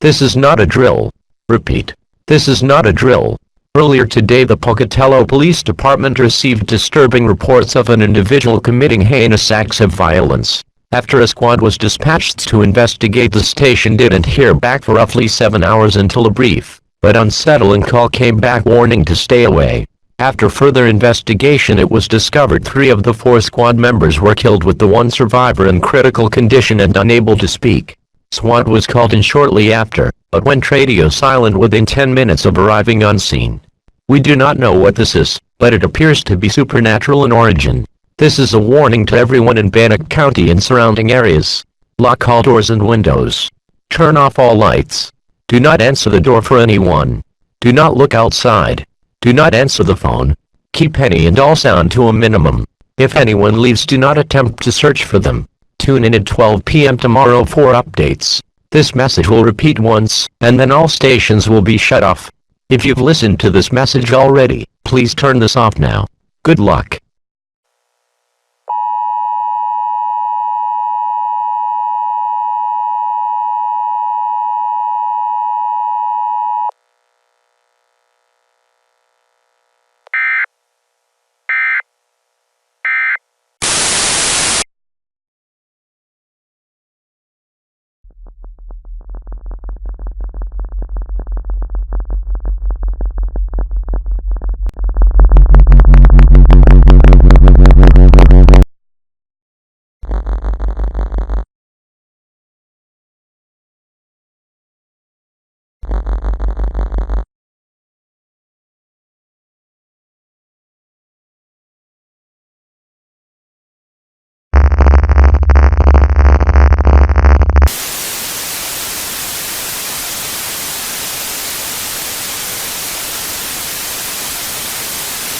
This is not a drill. Repeat. This is not a drill. Earlier today, the Pocatello Police Department received disturbing reports of an individual committing heinous acts of violence. After a squad was dispatched to investigate, the station didn't hear back for roughly 7 hours until a brief, but unsettling call came back warning to stay away. After further investigation, it was discovered 3 of the 4 squad members were killed, with the 1 survivor in critical condition and unable to speak. SWAT was called in shortly after, but went radio silent within 10 minutes of arriving on scene. We do not know what this is, but it appears to be supernatural in origin. This is a warning to everyone in Bannock County and surrounding areas. Lock all doors and windows. Turn off all lights. Do not answer the door for anyone. Do not look outside. Do not answer the phone. Keep any and all sound to a minimum. If anyone leaves, do not attempt to search for them. Tune in at 12 p.m. tomorrow for updates. This message will repeat once, and then all stations will be shut off. If you've listened to this message already, please turn this off now. Good luck.